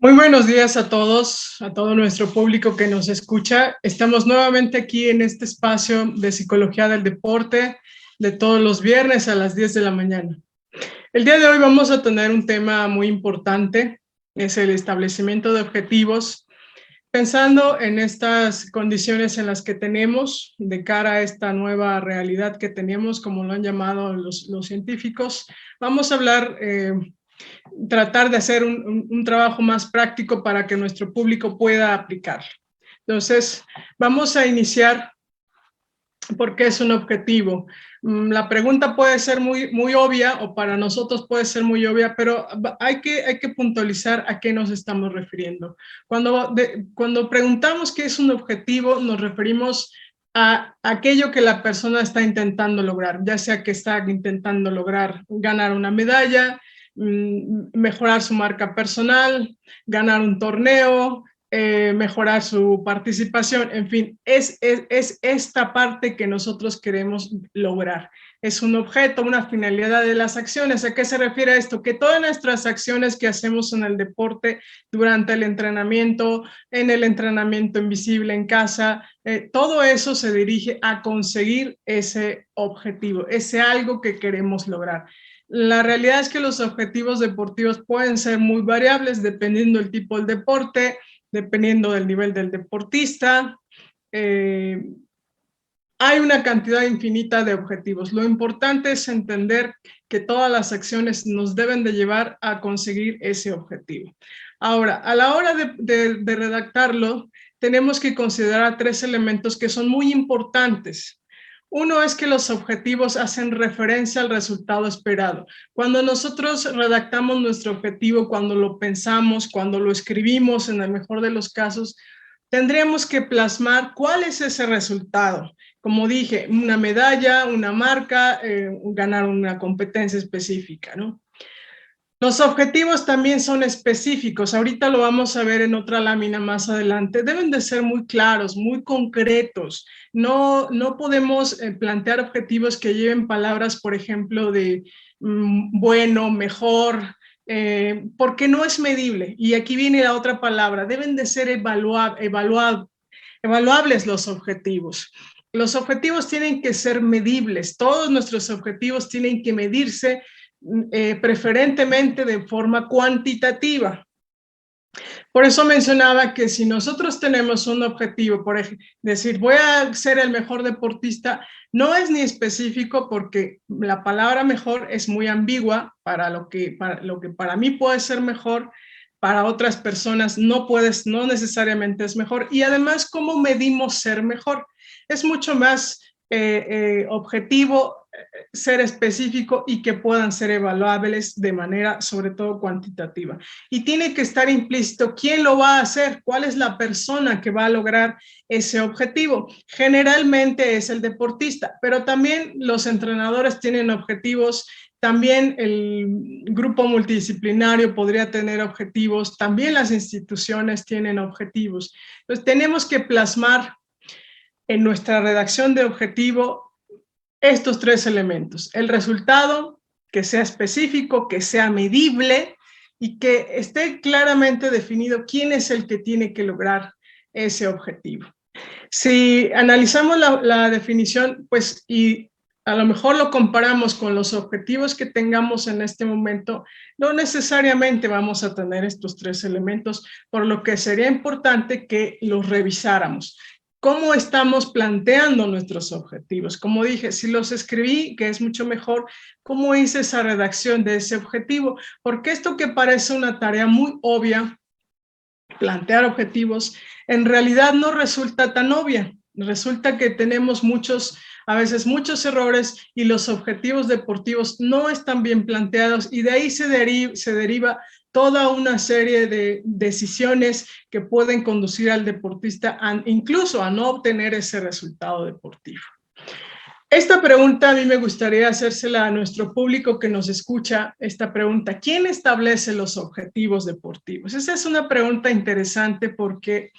Muy buenos días a todos, a todo nuestro público que nos escucha. Estamos nuevamente aquí en este espacio de Psicología del Deporte de todos los viernes a las 10 de la mañana. El día de hoy vamos a tener un tema muy importante, es el establecimiento de objetivos, pensando en estas condiciones en las que tenemos de cara a esta nueva realidad que tenemos, como lo han llamado los científicos. Vamos a hablar tratar de hacer un trabajo más práctico para que nuestro público pueda aplicarlo. Entonces, vamos a iniciar por qué es un objetivo. La pregunta puede ser muy obvia o para nosotros puede ser muy obvia, pero hay que puntualizar a qué nos estamos refiriendo. Cuando preguntamos qué es un objetivo, nos referimos a aquello que la persona está intentando lograr, ya sea que está intentando lograr ganar una medalla, mejorar su marca personal, ganar un torneo, mejorar su participación, en fin, es esta parte que nosotros queremos lograr. Es un objeto, una finalidad de las acciones. ¿A qué se refiere esto? Que todas nuestras acciones que hacemos en el deporte, durante el entrenamiento, en el entrenamiento invisible en casa, todo eso se dirige a conseguir ese objetivo, ese algo que queremos lograr. La realidad es que los objetivos deportivos pueden ser muy variables dependiendo del tipo del deporte, dependiendo del nivel del deportista. Hay una cantidad infinita de objetivos. Lo importante es entender que todas las acciones nos deben de llevar a conseguir ese objetivo. Ahora, a la hora de redactarlo, tenemos que considerar tres elementos que son muy importantes. Uno es que los objetivos hacen referencia al resultado esperado. Cuando nosotros redactamos nuestro objetivo, cuando lo pensamos, cuando lo escribimos, en el mejor de los casos, tendríamos que plasmar cuál es ese resultado. Como dije, una medalla, una marca, ganar una competencia específica, ¿no? Los objetivos también son específicos. Ahorita lo vamos a ver en otra lámina más adelante. Deben de ser muy claros, muy concretos. No podemos plantear objetivos que lleven palabras, por ejemplo, de bueno, mejor, porque no es medible. Y aquí viene la otra palabra. Deben de ser evaluables los objetivos. Los objetivos tienen que ser medibles. Todos nuestros objetivos tienen que medirse preferentemente de forma cuantitativa. Por eso mencionaba que si nosotros tenemos un objetivo, por ejemplo, decir voy a ser el mejor deportista, no es ni específico porque la palabra mejor es muy ambigua para lo que para mí puede ser mejor, para otras personas no necesariamente es mejor. Y además, ¿cómo medimos ser mejor? Es mucho más objetivo, ser específico y que puedan ser evaluables de manera sobre todo cuantitativa. Y tiene que estar implícito quién lo va a hacer, cuál es la persona que va a lograr ese objetivo. Generalmente es el deportista, pero también los entrenadores tienen objetivos, también el grupo multidisciplinario podría tener objetivos, también las instituciones tienen objetivos. Entonces tenemos que plasmar en nuestra redacción de objetivo estos tres elementos: el resultado, que sea específico, que sea medible y que esté claramente definido quién es el que tiene que lograr ese objetivo. Si analizamos la definición, pues, y a lo mejor lo comparamos con los objetivos que tengamos en este momento, no necesariamente vamos a tener estos tres elementos, por lo que sería importante que los revisáramos. ¿Cómo estamos planteando nuestros objetivos? Como dije, si los escribí, que es mucho mejor, ¿cómo hice esa redacción de ese objetivo? Porque esto que parece una tarea muy obvia, plantear objetivos, en realidad no resulta tan obvia. Resulta que tenemos a veces muchos errores y los objetivos deportivos no están bien planteados y de ahí se deriva toda una serie de decisiones que pueden conducir al deportista incluso a no obtener ese resultado deportivo. Esta pregunta a mí me gustaría hacérsela a nuestro público que nos escucha, esta pregunta: ¿quién establece los objetivos deportivos? Esa es una pregunta interesante porque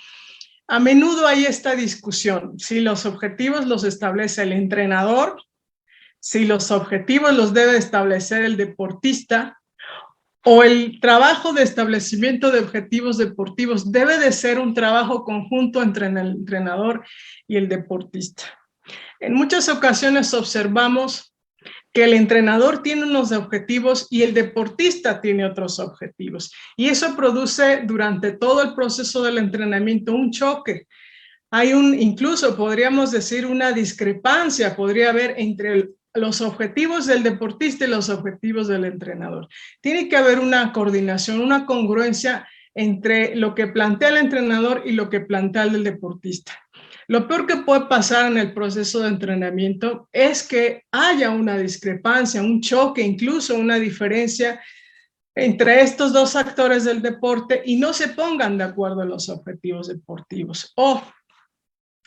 a menudo hay esta discusión, si los objetivos los establece el entrenador, si los objetivos los debe establecer el deportista, o el trabajo de establecimiento de objetivos deportivos debe de ser un trabajo conjunto entre el entrenador y el deportista. En muchas ocasiones observamos que el entrenador tiene unos objetivos y el deportista tiene otros objetivos. Y eso produce durante todo el proceso del entrenamiento un choque. Hay incluso podríamos decir una discrepancia, podría haber entre los objetivos del deportista y los objetivos del entrenador. Tiene que haber una coordinación, una congruencia entre lo que plantea el entrenador y lo que plantea el deportista. Lo peor que puede pasar en el proceso de entrenamiento es que haya una discrepancia, un choque, incluso una diferencia entre estos dos actores del deporte y no se pongan de acuerdo en los objetivos deportivos. O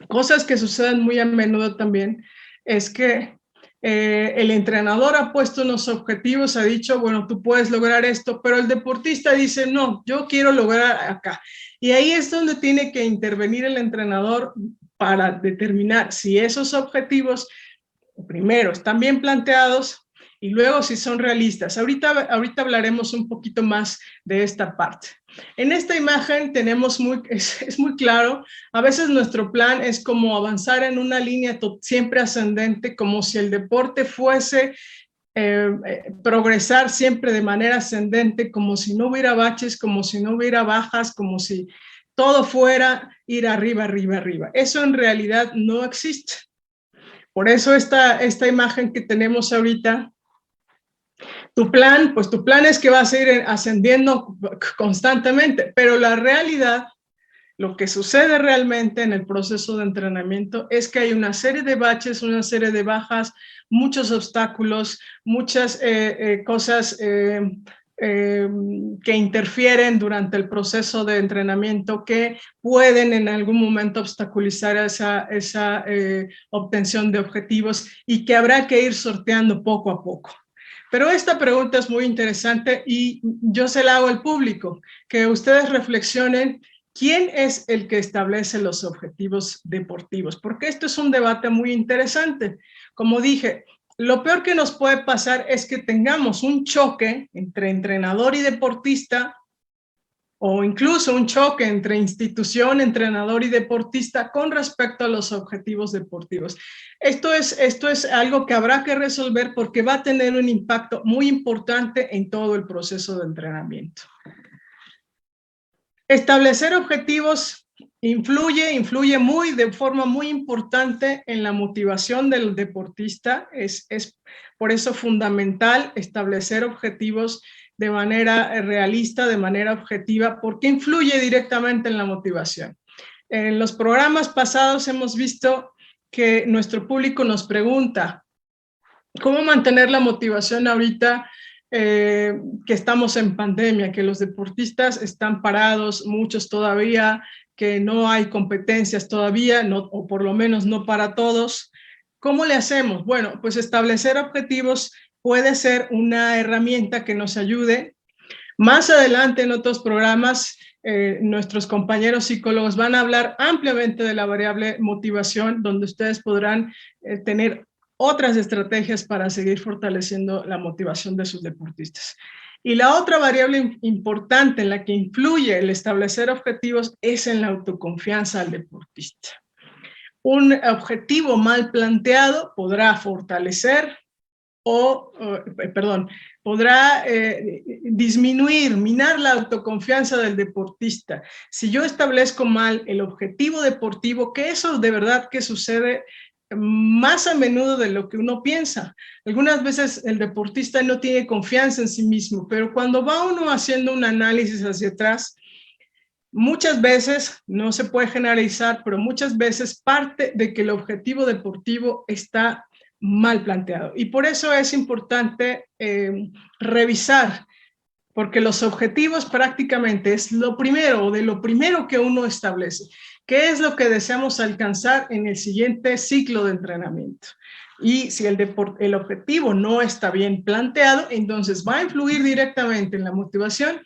cosas que suceden muy a menudo también es que el entrenador ha puesto unos objetivos, ha dicho, bueno, tú puedes lograr esto, pero el deportista dice, no, yo quiero lograr acá. Y ahí es donde tiene que intervenir el entrenador para determinar si esos objetivos, primero, están bien planteados y luego si son realistas. Ahorita hablaremos un poquito más de esta parte. En esta imagen tenemos es muy claro, a veces nuestro plan es como avanzar en una línea siempre ascendente, como si el deporte fuese progresar siempre de manera ascendente, como si no hubiera baches, como si no hubiera bajas, como si todo fuera ir arriba, arriba, arriba. Eso en realidad no existe. Por eso esta imagen que tenemos ahorita, tu plan es que vas a ir ascendiendo constantemente, pero la realidad, lo que sucede realmente en el proceso de entrenamiento es que hay una serie de baches, una serie de bajas, muchos obstáculos, muchas cosas que interfieren durante el proceso de entrenamiento que pueden en algún momento obstaculizar esa obtención de objetivos y que habrá que ir sorteando poco a poco. Pero esta pregunta es muy interesante y yo se la hago al público, que ustedes reflexionen quién es el que establece los objetivos deportivos, porque esto es un debate muy interesante. Como dije, lo peor que nos puede pasar es que tengamos un choque entre entrenador y deportista o incluso un choque entre institución, entrenador y deportista con respecto a los objetivos deportivos. Esto es algo que habrá que resolver porque va a tener un impacto muy importante en todo el proceso de entrenamiento. Establecer objetivos influye de forma muy importante en la motivación del deportista. Es por eso fundamental establecer objetivos de manera realista, de manera objetiva, porque influye directamente en la motivación. En los programas pasados hemos visto que nuestro público nos pregunta cómo mantener la motivación ahorita que estamos en pandemia, que los deportistas están parados, muchos todavía, que no hay competencias todavía, o por lo menos no para todos. ¿Cómo le hacemos? Bueno, pues establecer objetivos puede ser una herramienta que nos ayude. Más adelante en otros programas, nuestros compañeros psicólogos van a hablar ampliamente de la variable motivación, donde ustedes podrán tener otras estrategias para seguir fortaleciendo la motivación de sus deportistas. Y la otra variable importante en la que influye el establecer objetivos es en la autoconfianza del deportista. Un objetivo mal planteado podrá fortalecer podrá disminuir, minar la autoconfianza del deportista. Si yo establezco mal el objetivo deportivo, que eso de verdad que sucede más a menudo de lo que uno piensa. Algunas veces el deportista no tiene confianza en sí mismo, pero cuando va uno haciendo un análisis hacia atrás, muchas veces, no se puede generalizar, pero muchas veces parte de que el objetivo deportivo está mal planteado. Y por eso es importante revisar, porque los objetivos prácticamente es lo primero que uno establece. ¿Qué es lo que deseamos alcanzar en el siguiente ciclo de entrenamiento? Y si el objetivo no está bien planteado, entonces va a influir directamente en la motivación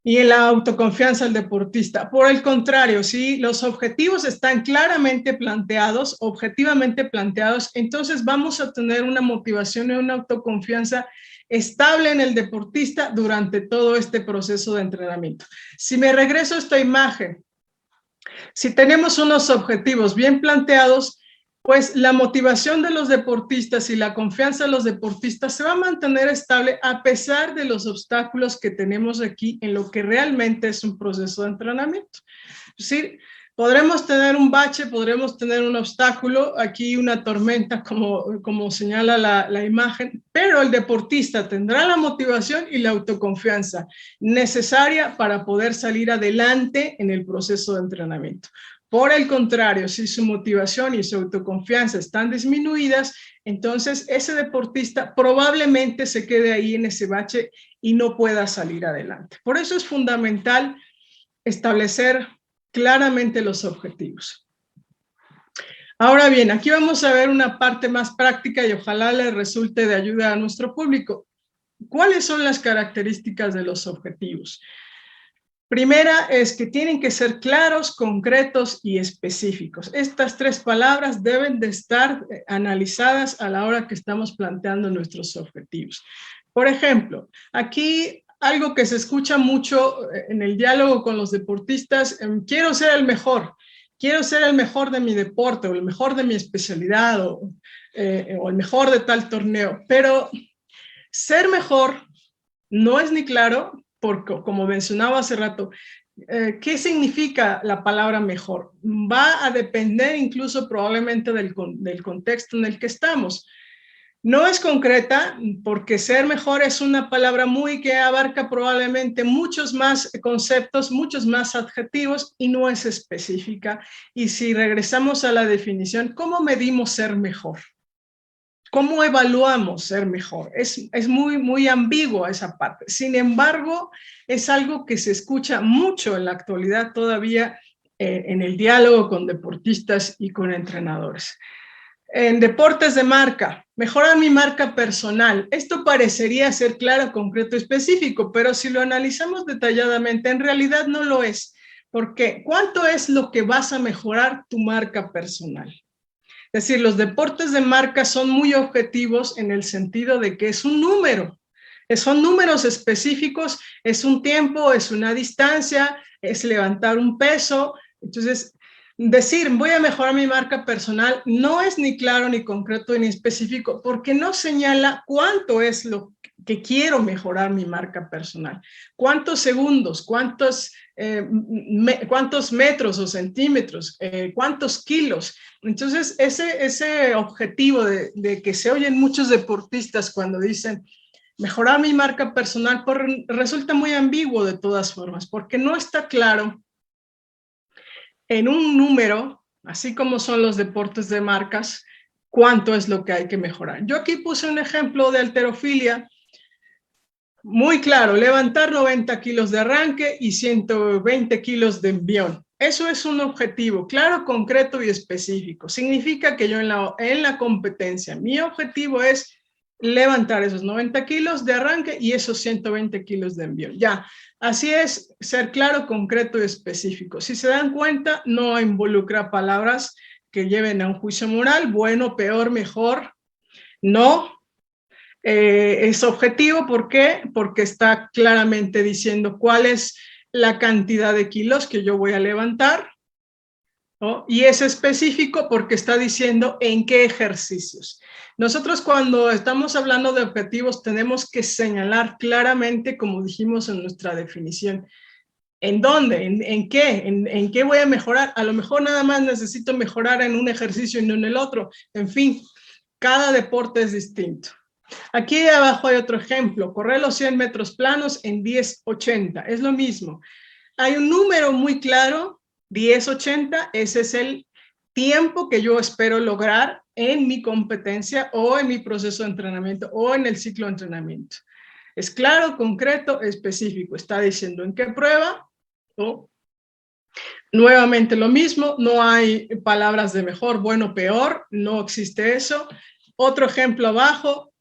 y en la autoconfianza del deportista. Por el contrario, si los objetivos están claramente planteados, objetivamente planteados, entonces vamos a tener una motivación y una autoconfianza estable en el deportista durante todo este proceso de entrenamiento. Si me regreso a esta imagen, si tenemos unos objetivos bien planteados, pues la motivación de los deportistas y la confianza de los deportistas se va a mantener estable a pesar de los obstáculos que tenemos aquí en lo que realmente es un proceso de entrenamiento. Sí, podremos tener un bache, podremos tener un obstáculo, aquí una tormenta como señala la imagen, pero el deportista tendrá la motivación y la autoconfianza necesaria para poder salir adelante en el proceso de entrenamiento. Por el contrario, si su motivación y su autoconfianza están disminuidas, entonces ese deportista probablemente se quede ahí en ese bache y no pueda salir adelante. Por eso es fundamental establecer claramente los objetivos. Ahora bien, aquí vamos a ver una parte más práctica y ojalá le resulte de ayuda a nuestro público. ¿Cuáles son las características de los objetivos? Primera es que tienen que ser claros, concretos y específicos. Estas tres palabras deben de estar analizadas a la hora que estamos planteando nuestros objetivos. Por ejemplo, aquí algo que se escucha mucho en el diálogo con los deportistas, quiero ser el mejor de mi deporte o el mejor de mi especialidad o el mejor de tal torneo, pero ser mejor no es ni claro, porque como mencionaba hace rato, ¿qué significa la palabra mejor? Va a depender incluso probablemente del contexto en el que estamos. No es concreta porque ser mejor es una palabra que abarca probablemente muchos más conceptos, muchos más adjetivos y no es específica. Y si regresamos a la definición, ¿cómo medimos ser mejor? ¿Cómo evaluamos ser mejor? Es muy ambigua esa parte. Sin embargo, es algo que se escucha mucho en la actualidad todavía en el diálogo con deportistas y con entrenadores. En deportes de marca, mejorar mi marca personal. Esto parecería ser claro, concreto, específico, pero si lo analizamos detalladamente, en realidad no lo es. ¿Por qué? ¿Cuánto es lo que vas a mejorar tu marca personal? Es decir, los deportes de marca son muy objetivos en el sentido de que es un número. Son números específicos, es un tiempo, es una distancia, es levantar un peso. Entonces, decir voy a mejorar mi marca personal no es ni claro, ni concreto, ni específico, porque no señala cuánto es lo que quiero mejorar mi marca personal. ¿Cuántos segundos? ¿Cuántos metros o centímetros? ¿Cuántos kilos? Entonces, ese objetivo de que se oyen muchos deportistas cuando dicen mejorar mi marca personal, resulta muy ambiguo de todas formas, porque no está claro en un número, así como son los deportes de marcas, cuánto es lo que hay que mejorar. Yo aquí puse un ejemplo de halterofilia muy claro, levantar 90 kilos de arranque y 120 kilos de envión. Eso es un objetivo claro, concreto y específico. Significa que yo en la competencia, mi objetivo es levantar esos 90 kilos de arranque y esos 120 kilos de envión. Ya, así es ser claro, concreto y específico. Si se dan cuenta, no involucra palabras que lleven a un juicio moral, bueno, peor, mejor. No. Es objetivo, ¿por qué? Porque está claramente diciendo cuál es la cantidad de kilos que yo voy a levantar, ¿no? Y es específico porque está diciendo en qué ejercicios. Nosotros cuando estamos hablando de objetivos tenemos que señalar claramente, como dijimos en nuestra definición, ¿en dónde? ¿En qué? ¿En qué voy a mejorar? A lo mejor nada más necesito mejorar en un ejercicio y no en el otro. En fin, cada deporte es distinto. Aquí abajo hay otro ejemplo, correr los 100 metros planos en 10:80, es lo mismo. Hay un número muy claro, 10:80, ese es el tiempo que yo espero lograr en mi competencia o en mi proceso de entrenamiento o en el ciclo de entrenamiento. Es claro, concreto, específico, está diciendo en qué prueba, ¿no? Nuevamente lo mismo, no hay palabras de mejor, bueno, peor, no existe eso. Otro ejemplo abajo,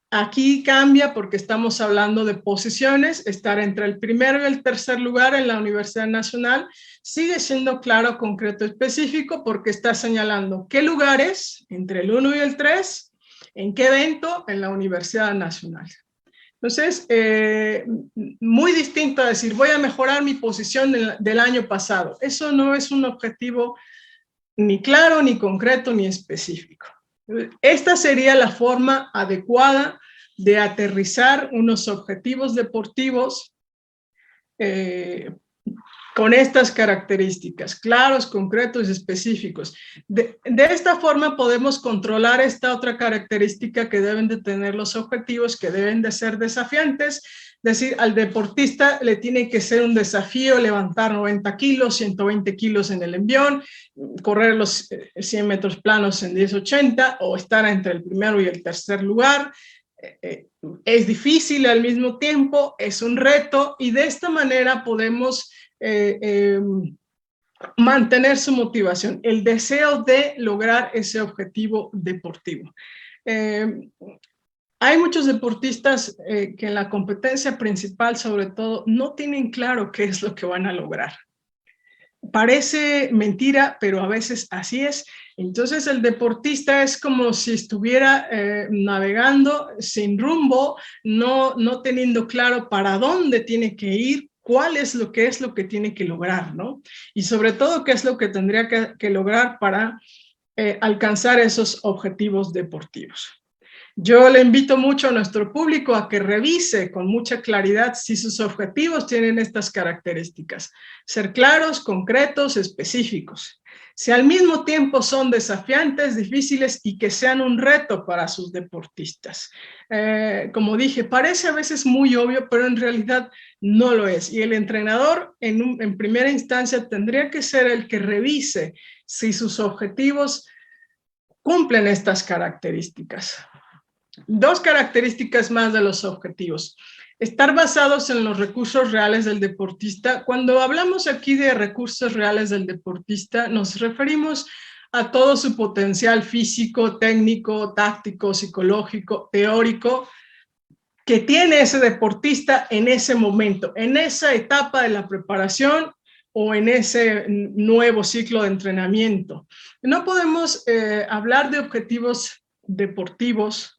Aquí cambia porque estamos hablando de posiciones, estar entre el primero y el tercer lugar en la Universidad Nacional sigue siendo claro, concreto, específico, porque está señalando qué lugares, entre el 1 y el 3, en qué evento en la Universidad Nacional. Entonces, muy distinto a decir, voy a mejorar mi posición del año pasado. Eso no es un objetivo ni claro, ni concreto, ni específico. Esta sería la forma adecuada de aterrizar unos objetivos deportivos con estas características, claros, concretos y específicos. De esta forma podemos controlar esta otra característica que deben de tener los objetivos, que deben de ser desafiantes. Es decir, al deportista le tiene que ser un desafío levantar 90 kilos, 120 kilos en el envión, correr los 100 metros planos en 10:80 o estar entre el primero y el tercer lugar. Es difícil al mismo tiempo, es un reto y de esta manera podemos mantener su motivación, el deseo de lograr ese objetivo deportivo. Hay muchos deportistas que en la competencia principal, sobre todo, no tienen claro qué es lo que van a lograr. Parece mentira, pero a veces así es. Entonces el deportista es como si estuviera navegando sin rumbo, no teniendo claro para dónde tiene que ir, cuál es lo que tiene que lograr, ¿no? Y sobre todo, qué es lo que tendría que lograr para alcanzar esos objetivos deportivos. Yo le invito mucho a nuestro público a que revise con mucha claridad si sus objetivos tienen estas características. Ser claros, concretos, específicos. Si al mismo tiempo son desafiantes, difíciles y que sean un reto para sus deportistas. Como dije, parece a veces muy obvio, pero en realidad no lo es. Y el entrenador en primera instancia tendría que ser el que revise si sus objetivos cumplen estas características. Dos características más de los objetivos. Estar basados en los recursos reales del deportista. Cuando hablamos aquí de recursos reales del deportista, nos referimos a todo su potencial físico, técnico, táctico, psicológico, teórico, que tiene ese deportista en ese momento, en esa etapa de la preparación o en ese nuevo ciclo de entrenamiento. No podemos hablar de objetivos deportivos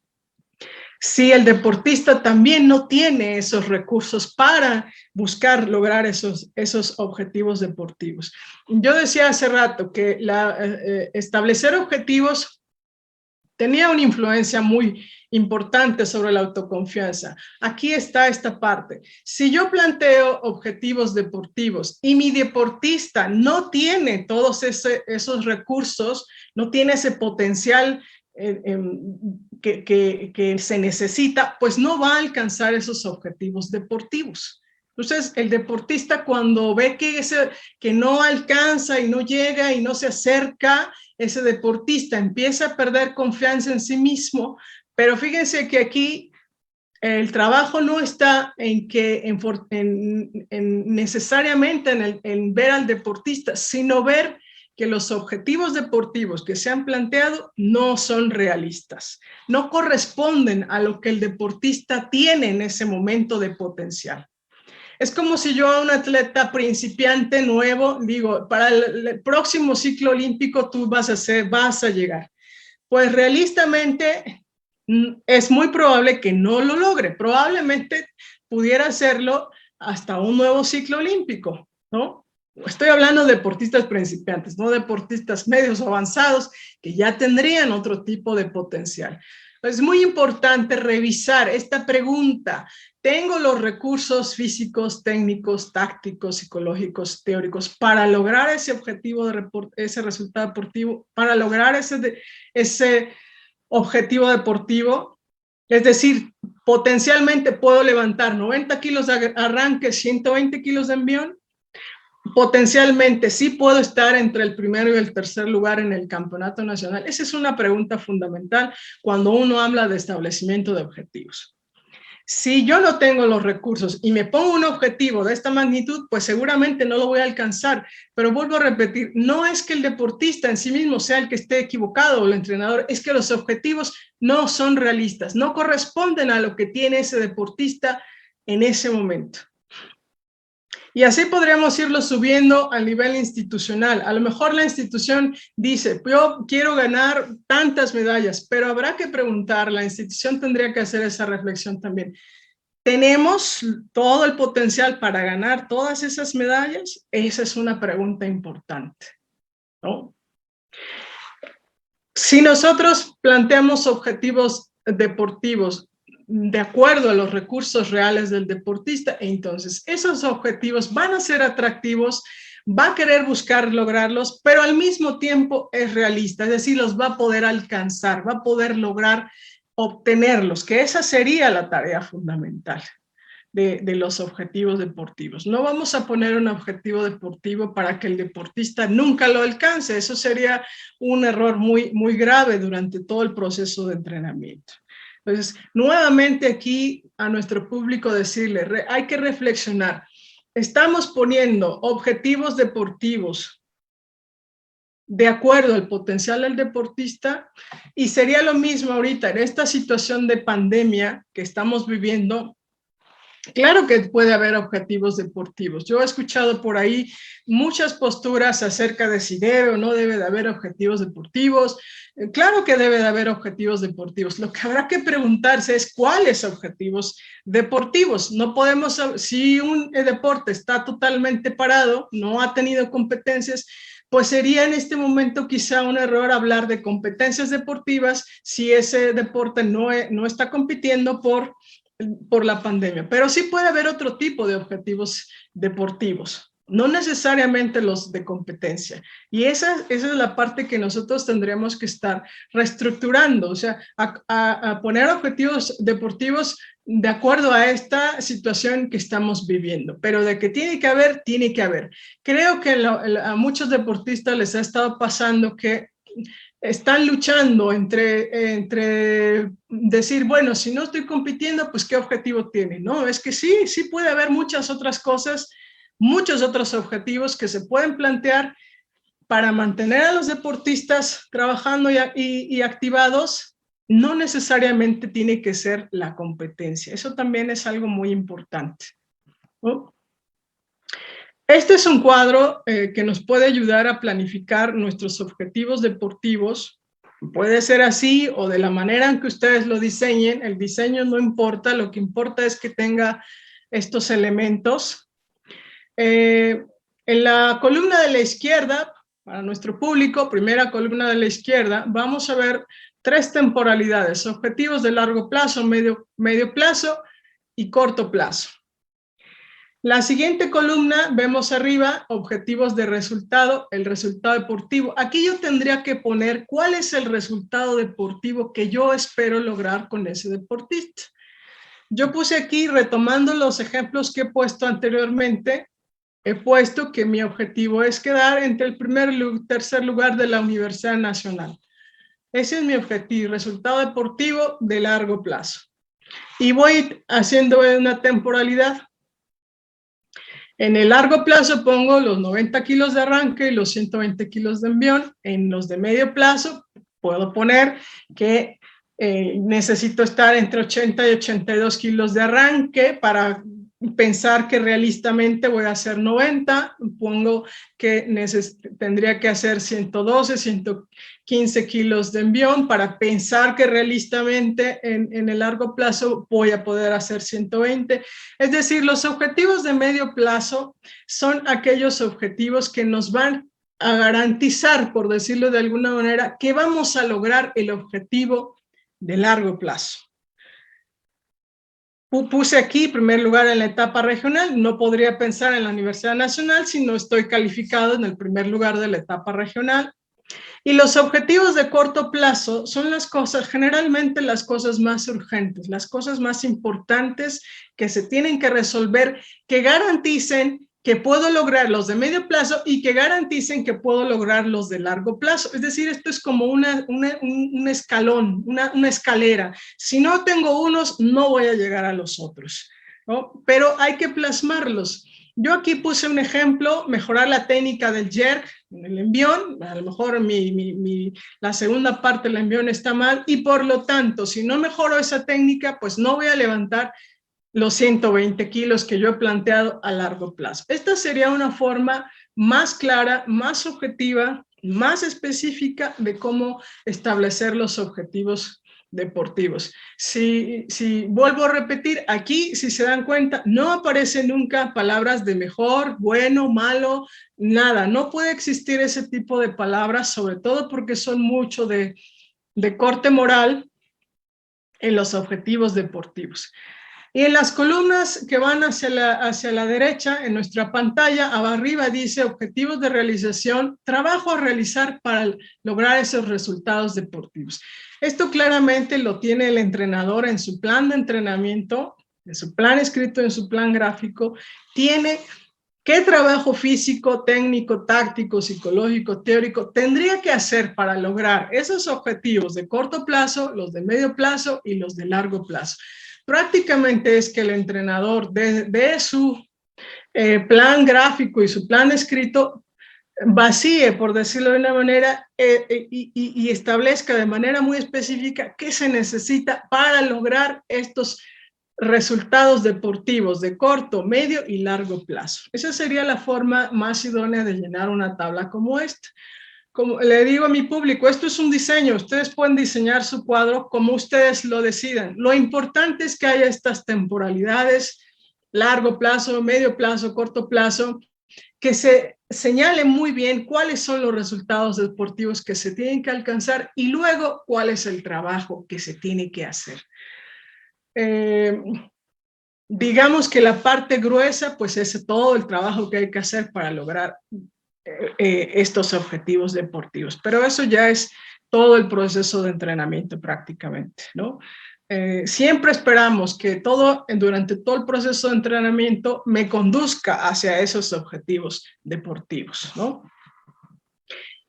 si el deportista también no tiene esos recursos para buscar lograr esos objetivos deportivos. Yo decía hace rato que establecer objetivos tenía una influencia muy importante sobre la autoconfianza. Aquí está esta parte. Si yo planteo objetivos deportivos y mi deportista no tiene todos esos recursos, no tiene ese potencial que se necesita, pues no va a alcanzar esos objetivos deportivos. Entonces, el deportista cuando ve que no alcanza y no llega y no se acerca, ese deportista empieza a perder confianza en sí mismo, pero fíjense que aquí el trabajo no está necesariamente en ver al deportista, sino ver que los objetivos deportivos que se han planteado no son realistas, no corresponden a lo que el deportista tiene en ese momento de potencial. Es como si yo a un atleta principiante nuevo digo, para el próximo ciclo olímpico tú vas a llegar. Pues realistamente es muy probable que no lo logre. Probablemente pudiera hacerlo hasta un nuevo ciclo olímpico, ¿no? Estoy hablando de deportistas principiantes, no deportistas medios o avanzados que ya tendrían otro tipo de potencial. Es muy importante revisar esta pregunta. ¿Tengo los recursos físicos, técnicos, tácticos, psicológicos, teóricos para lograr ese objetivo, ese resultado deportivo, para lograr ese objetivo deportivo? Es decir, potencialmente puedo levantar 90 kilos de arranque, 120 kilos de envión. Potencialmente sí puedo estar entre el primero y el tercer lugar en el campeonato nacional. Esa es una pregunta fundamental cuando uno habla de establecimiento de objetivos. Si yo no tengo los recursos y me pongo un objetivo de esta magnitud, pues seguramente no lo voy a alcanzar. Pero vuelvo a repetir, no es que el deportista en sí mismo sea el que esté equivocado o el entrenador, es que los objetivos no son realistas, no corresponden a lo que tiene ese deportista en ese momento. Y así podríamos irlo subiendo al nivel institucional. A lo mejor la institución dice, yo quiero ganar tantas medallas, pero habrá que preguntar, la institución tendría que hacer esa reflexión también. ¿Tenemos todo el potencial para ganar todas esas medallas? Esa es una pregunta importante, ¿no? Si nosotros planteamos objetivos deportivos de acuerdo a los recursos reales del deportista, entonces esos objetivos van a ser atractivos, va a querer buscar lograrlos, pero al mismo tiempo es realista, es decir, los va a poder alcanzar, va a poder lograr obtenerlos, que esa sería la tarea fundamental de los objetivos deportivos. No vamos a poner un objetivo deportivo para que el deportista nunca lo alcance, eso sería un error muy, muy grave durante todo el proceso de entrenamiento. Entonces, nuevamente aquí a nuestro público decirle, hay que reflexionar. Estamos poniendo objetivos deportivos de acuerdo al potencial del deportista y sería lo mismo ahorita en esta situación de pandemia que estamos viviendo. Claro que puede haber objetivos deportivos. Yo he escuchado por ahí muchas posturas acerca de si debe o no debe de haber objetivos deportivos. Claro que debe de haber objetivos deportivos. Lo que habrá que preguntarse es cuáles objetivos deportivos. No podemos, si un deporte está totalmente parado, no ha tenido competencias, pues sería en este momento quizá un error hablar de competencias deportivas si ese deporte no está compitiendo por la pandemia, pero sí puede haber otro tipo de objetivos deportivos, no necesariamente los de competencia. Y esa es la parte que nosotros tendríamos que estar reestructurando, o sea, a poner objetivos deportivos de acuerdo a esta situación que estamos viviendo, pero de que tiene que haber, tiene que haber. Creo que a muchos deportistas les ha estado pasando que están luchando entre decir, bueno, si no estoy compitiendo, pues ¿qué objetivo tiene? No, es que sí puede haber muchas otras cosas, muchos otros objetivos que se pueden plantear para mantener a los deportistas trabajando y activados. No necesariamente tiene que ser la competencia. Eso también es algo muy importante, ¿no? Este es un cuadro que nos puede ayudar a planificar nuestros objetivos deportivos. Puede ser así o de la manera en que ustedes lo diseñen. El diseño no importa, lo que importa es que tenga estos elementos. En la columna de la izquierda, para nuestro público, primera columna de la izquierda, vamos a ver 3 temporalidades: objetivos de largo plazo, medio plazo y corto plazo. La siguiente columna, vemos arriba, objetivos de resultado, el resultado deportivo. Aquí yo tendría que poner cuál es el resultado deportivo que yo espero lograr con ese deportista. Yo puse aquí, retomando los ejemplos que he puesto anteriormente, he puesto que mi objetivo es quedar entre el primer y tercer lugar de la Universidad Nacional. Ese es mi objetivo, resultado deportivo de largo plazo. Y voy haciendo una temporalidad. En el largo plazo pongo los 90 kilos de arranque y los 120 kilos de envión. En los de medio plazo puedo poner que necesito estar entre 80 y 82 kilos de arranque para pensar que realistamente voy a hacer 90. Pongo que tendría que hacer 112, 115 kilos de envión para pensar que realistamente en el largo plazo voy a poder hacer 120. Es decir, los objetivos de medio plazo son aquellos objetivos que nos van a garantizar, por decirlo de alguna manera, que vamos a lograr el objetivo de largo plazo. Puse aquí, en primer lugar, en la etapa regional. No podría pensar en la Universidad Nacional si no estoy calificado en el primer lugar de la etapa regional. Y los objetivos de corto plazo son las cosas, generalmente las cosas más urgentes, las cosas más importantes que se tienen que resolver, que garanticen que puedo lograr los de medio plazo y que garanticen que puedo lograr los de largo plazo. Es decir, esto es como un escalón, una escalera. Si no tengo unos, no voy a llegar a los otros, ¿no? Pero hay que plasmarlos. Yo aquí puse un ejemplo, mejorar la técnica del jerk en el envión. A lo mejor la segunda parte del envión está mal y por lo tanto, si no mejoro esa técnica, pues no voy a levantar los 120 kilos que yo he planteado a largo plazo. Esta sería una forma más clara, más objetiva, más específica de cómo establecer los objetivos deportivos. Si vuelvo a repetir, aquí, si se dan cuenta, no aparecen nunca palabras de mejor, bueno, malo, nada. No puede existir ese tipo de palabras, sobre todo porque son mucho de corte moral en los objetivos deportivos. Y en las columnas que van hacia la derecha, en nuestra pantalla, arriba dice objetivos de realización, trabajo a realizar para lograr esos resultados deportivos. Esto claramente lo tiene el entrenador en su plan de entrenamiento, en su plan escrito, en su plan gráfico, tiene qué trabajo físico, técnico, táctico, psicológico, teórico tendría que hacer para lograr esos objetivos de corto plazo, los de medio plazo y los de largo plazo. Prácticamente es que el entrenador de su plan gráfico y su plan escrito vacíe, por decirlo de una manera, y establezca de manera muy específica qué se necesita para lograr estos resultados deportivos de corto, medio y largo plazo. Esa sería la forma más idónea de llenar una tabla como esta. Como le digo a mi público, esto es un diseño, ustedes pueden diseñar su cuadro como ustedes lo decidan. Lo importante es que haya estas temporalidades, largo plazo, medio plazo, corto plazo, que se señale muy bien cuáles son los resultados deportivos que se tienen que alcanzar y luego cuál es el trabajo que se tiene que hacer. Digamos que la parte gruesa, pues es todo el trabajo que hay que hacer para lograr estos objetivos deportivos, pero eso ya es todo el proceso de entrenamiento prácticamente, ¿no? Siempre esperamos que durante todo el proceso de entrenamiento me conduzca hacia esos objetivos deportivos, ¿no?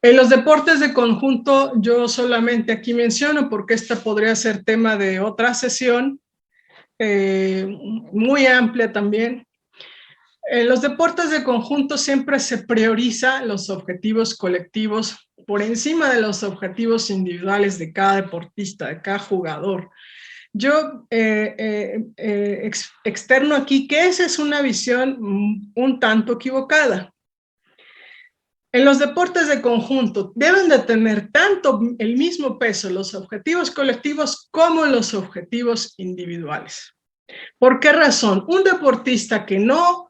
En los deportes de conjunto yo solamente aquí menciono porque esta podría ser tema de otra sesión, muy amplia también. En los deportes de conjunto siempre se prioriza los objetivos colectivos por encima de los objetivos individuales de cada deportista, de cada jugador. Yo externo aquí que esa es una visión un tanto equivocada. En los deportes de conjunto deben de tener tanto el mismo peso los objetivos colectivos como los objetivos individuales. ¿Por qué razón? Un deportista que no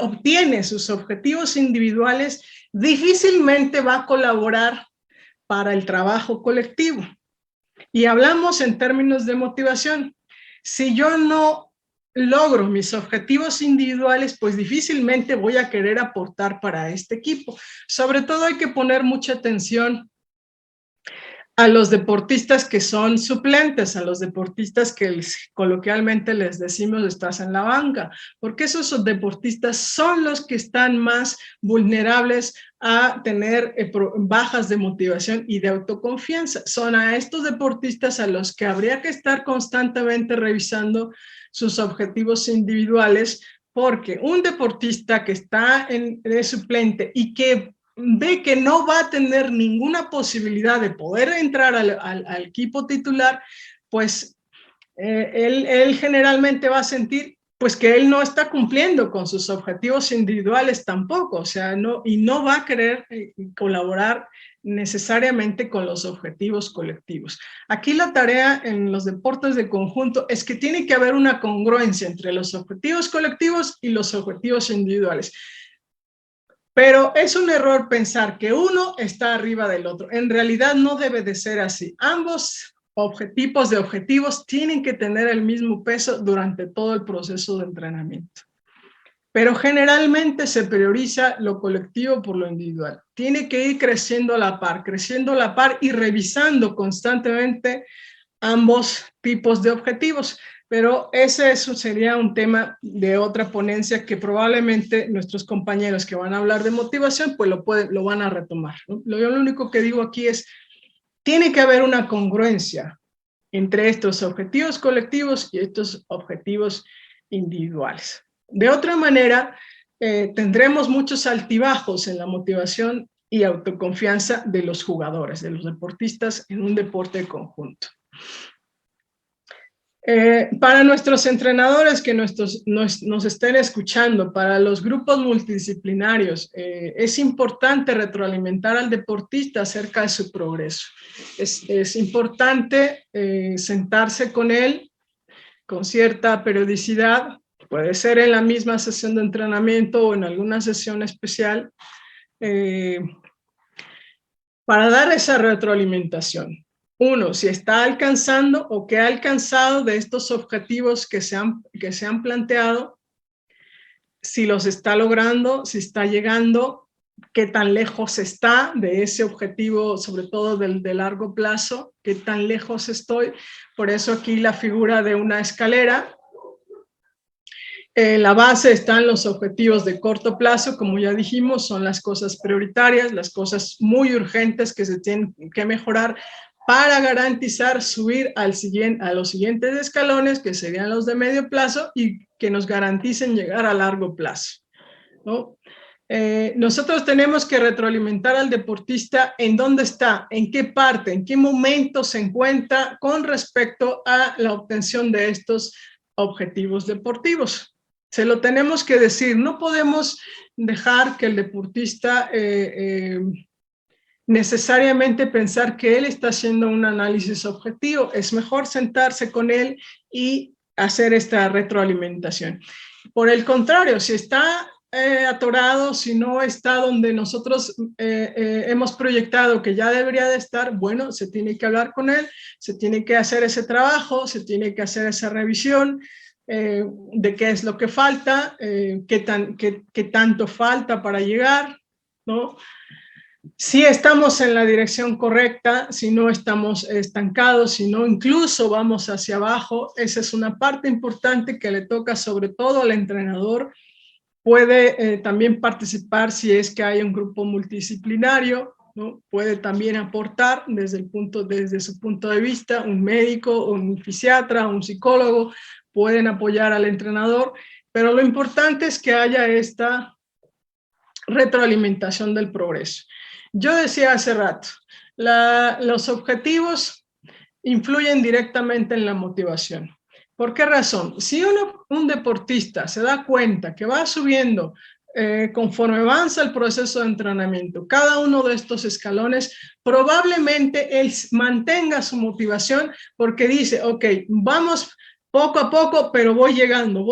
obtiene sus objetivos individuales difícilmente va a colaborar para el trabajo colectivo. Y hablamos en términos de motivación. Si yo no logro mis objetivos individuales, pues difícilmente voy a querer aportar para este equipo. Sobre todo hay que poner mucha atención a los deportistas que son suplentes, a los deportistas que coloquialmente les decimos estás en la banca, porque esos deportistas son los que están más vulnerables a tener bajas de motivación y de autoconfianza. Son a estos deportistas a los que habría que estar constantemente revisando sus objetivos individuales, porque un deportista que está de suplente y que ve que no va a tener ninguna posibilidad de poder entrar al equipo titular, pues él generalmente va a sentir pues que él no está cumpliendo con sus objetivos individuales tampoco, o sea, no va a querer colaborar necesariamente con los objetivos colectivos. Aquí la tarea en los deportes de conjunto es que tiene que haber una congruencia entre los objetivos colectivos y los objetivos individuales. Pero es un error pensar que uno está arriba del otro. En realidad no debe de ser así. Ambos tipos de objetivos tienen que tener el mismo peso durante todo el proceso de entrenamiento. Pero generalmente se prioriza lo colectivo por lo individual. Tiene que ir creciendo a la par y revisando constantemente ambos tipos de objetivos, pero eso sería un tema de otra ponencia que probablemente nuestros compañeros que van a hablar de motivación, pues lo van a retomar, ¿no? Lo único que digo aquí es, tiene que haber una congruencia entre estos objetivos colectivos y estos objetivos individuales. De otra manera, tendremos muchos altibajos en la motivación y autoconfianza de los jugadores, de los deportistas en un deporte conjunto. Para nuestros entrenadores que nos estén escuchando, para los grupos multidisciplinarios, es importante retroalimentar al deportista acerca de su progreso. Es importante sentarse con él con cierta periodicidad, puede ser en la misma sesión de entrenamiento o en alguna sesión especial, para dar esa retroalimentación. Uno, si está alcanzando o que ha alcanzado de estos objetivos que se han planteado, si los está logrando, si está llegando, qué tan lejos está de ese objetivo, sobre todo del de largo plazo, qué tan lejos estoy. Por eso aquí la figura de una escalera. En la base están los objetivos de corto plazo, como ya dijimos, son las cosas prioritarias, las cosas muy urgentes que se tienen que mejorar para garantizar subir a los siguientes escalones, que serían los de medio plazo y que nos garanticen llegar a largo plazo, ¿no? Nosotros tenemos que retroalimentar al deportista en dónde está, en qué parte, en qué momento se encuentra con respecto a la obtención de estos objetivos deportivos. Se lo tenemos que decir, no podemos dejar que el deportista necesariamente pensar que él está haciendo un análisis objetivo. Es mejor sentarse con él y hacer esta retroalimentación. Por el contrario, si está atorado, si no está donde nosotros hemos proyectado que ya debería de estar, bueno, se tiene que hablar con él, se tiene que hacer ese trabajo, se tiene que hacer esa revisión de qué es lo que falta, qué tanto falta para llegar, ¿no? Si estamos en la dirección correcta, si no estamos estancados, si no incluso vamos hacia abajo, esa es una parte importante que le toca sobre todo al entrenador. Puede también participar si es que hay un grupo multidisciplinario, ¿no? Puede también aportar desde su punto de vista, un médico, un fisiatra, un psicólogo, pueden apoyar al entrenador, pero lo importante es que haya esta retroalimentación del progreso. Yo decía hace rato, los objetivos influyen directamente en la motivación. ¿Por qué razón? Si un deportista se da cuenta que va subiendo conforme avanza el proceso de entrenamiento, cada uno de estos escalones, probablemente él mantenga su motivación porque dice, ok, vamos poco a poco, pero voy llegando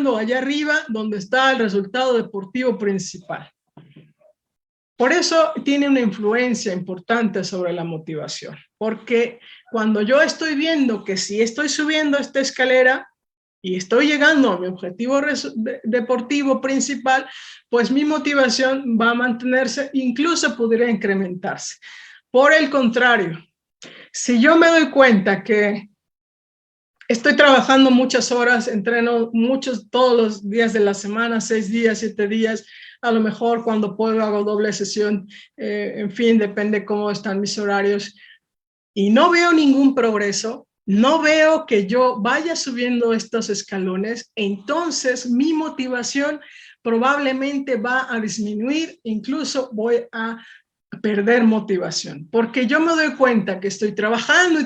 allá arriba donde está el resultado deportivo principal. Por eso tiene una influencia importante sobre la motivación, porque cuando yo estoy viendo que si estoy subiendo esta escalera y estoy llegando a mi objetivo deportivo principal, pues mi motivación va a mantenerse, incluso podría incrementarse. Por el contrario, si yo me doy cuenta que estoy trabajando muchas horas, entreno todos los días de la semana, 6 días, 7 días, a lo mejor cuando puedo hago doble sesión, en fin, depende cómo están mis horarios, y no veo ningún progreso, no veo que yo vaya subiendo estos escalones, entonces mi motivación probablemente va a disminuir, incluso voy a perder motivación, porque yo me doy cuenta que estoy trabajando,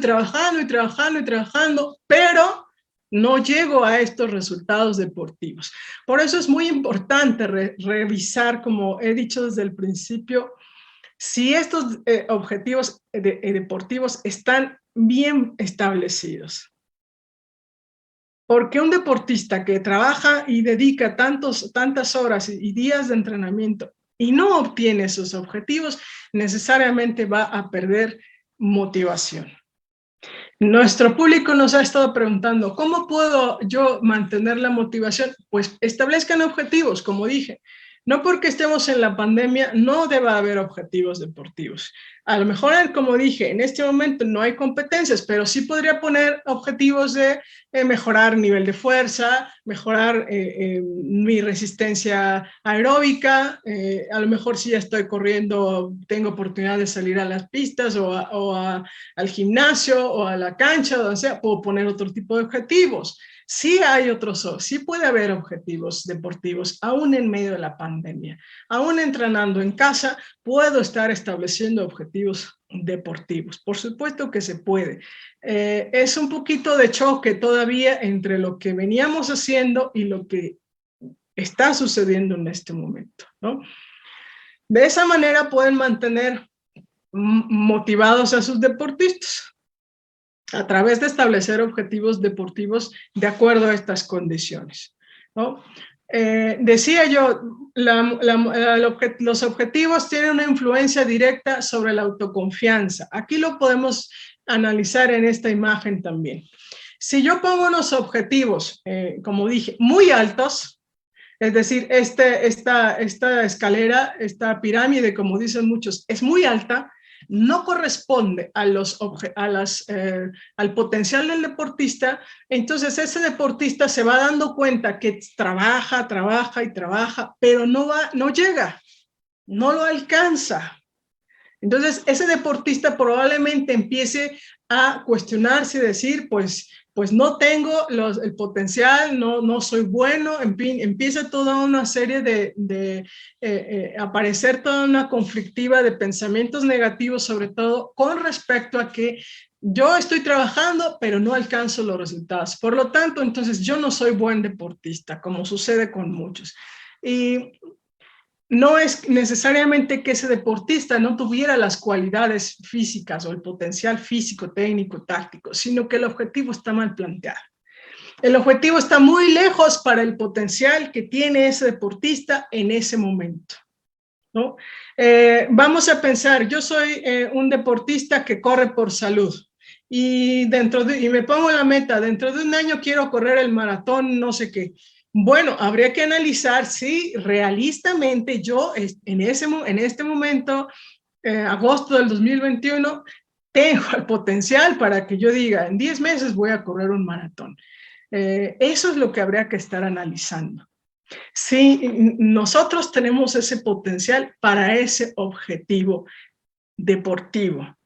pero no llego a estos resultados deportivos. Por eso es muy importante revisar, como he dicho desde el principio, si estos objetivos deportivos están bien establecidos. Porque un deportista que trabaja y dedica tantas horas y días de entrenamiento y no obtiene esos objetivos, necesariamente va a perder motivación. Nuestro público nos ha estado preguntando, ¿cómo puedo yo mantener la motivación? Pues establezcan objetivos, como dije. No porque estemos en la pandemia, no deba haber objetivos deportivos. A lo mejor, como dije, en este momento no hay competencias, pero sí podría poner objetivos de mejorar nivel de fuerza, mejorar mi resistencia aeróbica. A lo mejor si ya estoy corriendo, tengo oportunidad de salir a las pistas al gimnasio o a la cancha, donde sea, puedo poner otro tipo de objetivos. Sí hay otros, sí puede haber objetivos deportivos, aún en medio de la pandemia. Aún entrenando en casa, puedo estar estableciendo objetivos deportivos. Por supuesto que se puede. Es un poquito de choque todavía entre lo que veníamos haciendo y lo que está sucediendo en este momento, ¿no? De esa manera pueden mantener motivados a sus deportistas a través de establecer objetivos deportivos de acuerdo a estas condiciones, ¿no? Decía yo, los objetivos tienen una influencia directa sobre la autoconfianza. Aquí lo podemos analizar en esta imagen también. Si yo pongo unos objetivos, como dije, muy altos, es decir, esta escalera, esta pirámide, como dicen muchos, es muy alta, no corresponde al potencial del deportista, entonces ese deportista se va dando cuenta que trabaja, pero no llega, no lo alcanza. Entonces ese deportista probablemente empiece a cuestionarse y decir, pues no tengo el potencial, no soy bueno, en fin, empieza toda una serie de aparecer toda una conflictiva de pensamientos negativos, sobre todo con respecto a que yo estoy trabajando, pero no alcanzo los resultados. Por lo tanto, entonces yo no soy buen deportista, como sucede con muchos. Y no es necesariamente que ese deportista no tuviera las cualidades físicas o el potencial físico, técnico, táctico, sino que el objetivo está mal planteado. El objetivo está muy lejos para el potencial que tiene ese deportista en ese momento, ¿no? Vamos a pensar, yo soy un deportista que corre por salud y me pongo la meta, dentro de un año quiero correr el maratón, no sé qué. Bueno, habría que analizar si realistamente yo en este momento, agosto del 2021, tengo el potencial para que yo diga, en 10 meses voy a correr un maratón. Eso es lo que habría que estar analizando. Si nosotros tenemos ese potencial para ese objetivo deportivo.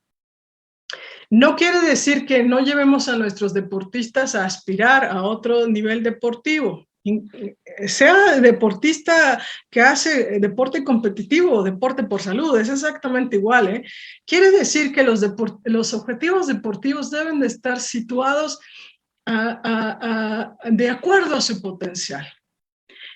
No quiere decir que no llevemos a nuestros deportistas a aspirar a otro nivel deportivo. Sea deportista que hace deporte competitivo o deporte por salud, es exactamente igual, ¿eh? Quiere decir que los objetivos deportivos deben de estar situados de acuerdo a su potencial.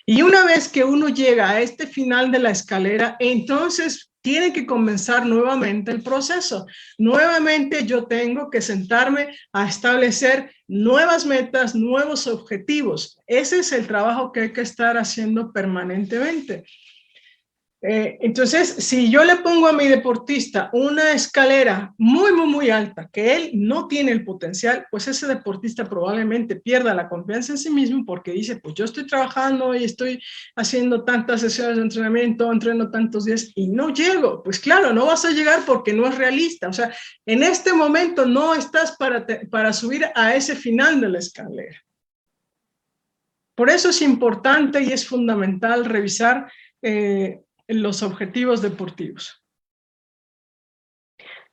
Y una vez que uno llega a este final de la escalera, entonces tiene que comenzar nuevamente el proceso. Nuevamente yo tengo que sentarme a establecer nuevas metas, nuevos objetivos. Ese es el trabajo que hay que estar haciendo permanentemente. Entonces, si yo le pongo a mi deportista una escalera muy alta, que él no tiene el potencial, pues ese deportista probablemente pierda la confianza en sí mismo porque dice, pues yo estoy trabajando y estoy haciendo tantas sesiones de entrenamiento, entreno tantos días y no llego. Pues claro, no vas a llegar porque no es realista. O sea, en este momento no estás para subir a ese final de la escalera. Por eso es importante y es fundamental revisar los objetivos deportivos.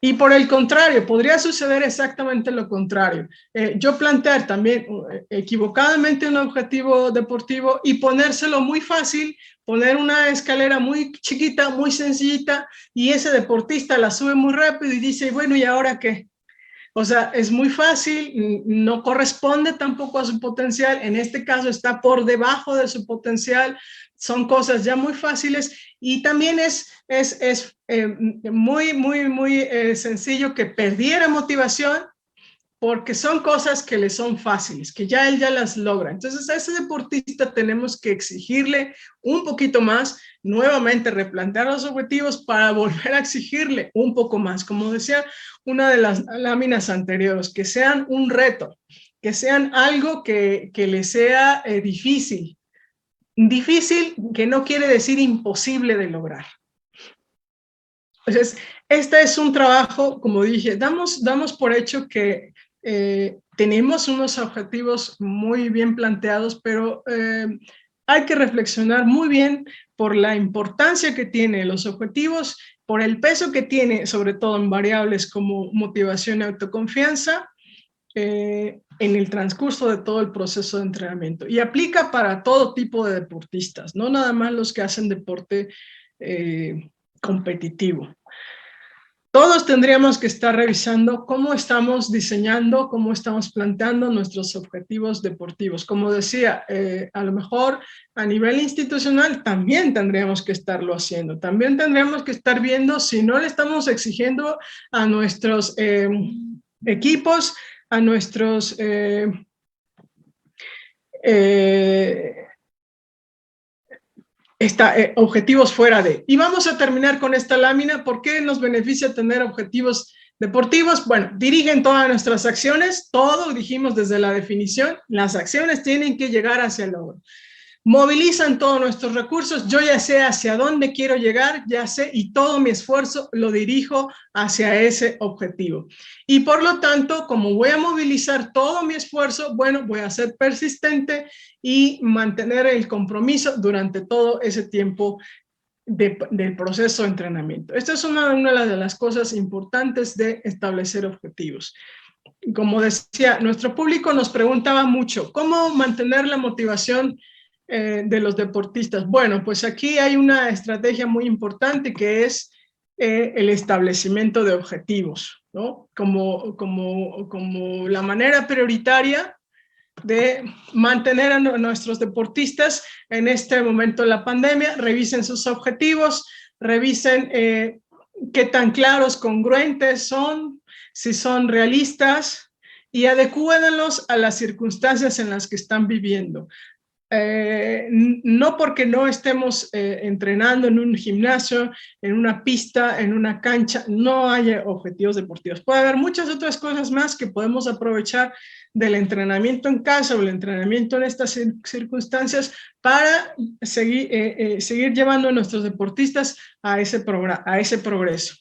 Y por el contrario, podría suceder exactamente lo contrario. Yo plantear también equivocadamente un objetivo deportivo y ponérselo muy fácil, poner una escalera muy chiquita, muy sencillita, y ese deportista la sube muy rápido y dice, bueno, ¿y ahora qué? O sea, es muy fácil, no corresponde tampoco a su potencial, en este caso está por debajo de su potencial, son cosas ya muy fáciles y también es muy sencillo que perdiera motivación porque son cosas que le son fáciles, que ya él ya las logra. Entonces a ese deportista tenemos que exigirle un poquito más, nuevamente replantear los objetivos para volver a exigirle un poco más. Como decía una de las láminas anteriores, que sean un reto, que sean algo que le sea difícil. Difícil, que no quiere decir imposible de lograr. Entonces, este es un trabajo, como dije, damos por hecho que tenemos unos objetivos muy bien planteados, pero hay que reflexionar muy bien por la importancia que tienen los objetivos, por el peso que tiene, sobre todo en variables como motivación y autoconfianza, en el transcurso de todo el proceso de entrenamiento. Y aplica para todo tipo de deportistas, no nada más los que hacen deporte competitivo. Todos tendríamos que estar revisando cómo estamos diseñando, cómo estamos planteando nuestros objetivos deportivos. Como decía, a lo mejor a nivel institucional también tendríamos que estarlo haciendo. También tendríamos que estar viendo si no le estamos exigiendo a nuestros equipos, a nuestros objetivos fuera de. Y vamos a terminar con esta lámina. ¿Por qué nos beneficia tener objetivos deportivos? Bueno, dirigen todas nuestras acciones, todo, dijimos desde la definición, las acciones tienen que llegar hacia el logro. Movilizan todos nuestros recursos, yo ya sé hacia dónde quiero llegar, ya sé, y todo mi esfuerzo lo dirijo hacia ese objetivo. Y por lo tanto, como voy a movilizar todo mi esfuerzo, bueno, voy a ser persistente y mantener el compromiso durante todo ese tiempo del proceso de entrenamiento. Esta es una de las cosas importantes de establecer objetivos. Como decía, nuestro público nos preguntaba mucho, ¿cómo mantener la motivación de los deportistas? Bueno, pues aquí hay una estrategia muy importante que es el establecimiento de objetivos, ¿no? Como la manera prioritaria de mantener a nuestros deportistas en este momento de la pandemia. Revisen sus objetivos, revisen qué tan claros, congruentes son, si son realistas, y adecúenlos a las circunstancias en las que están viviendo. No porque no estemos entrenando en un gimnasio, en una pista, en una cancha, no haya objetivos deportivos. Puede haber muchas otras cosas más que podemos aprovechar del entrenamiento en casa o el entrenamiento en estas circunstancias para seguir llevando a nuestros deportistas a ese progreso.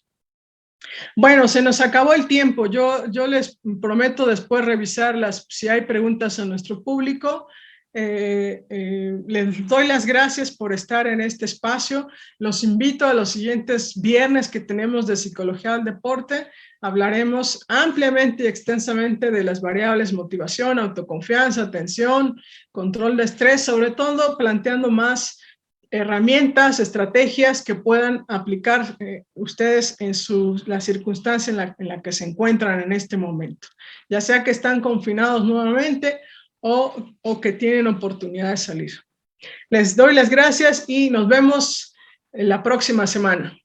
Bueno, se nos acabó el tiempo. Yo les prometo después revisar si hay preguntas a nuestro público. Les doy las gracias por estar en este espacio. Los invito a los siguientes viernes que tenemos de Psicología del Deporte. Hablaremos ampliamente y extensamente de las variables motivación, autoconfianza, atención, control de estrés, sobre todo planteando más herramientas, estrategias que puedan aplicar ustedes en la circunstancia en la que se encuentran en este momento, ya sea que están confinados nuevamente o que tienen oportunidad de salir. Les doy las gracias y nos vemos la próxima semana.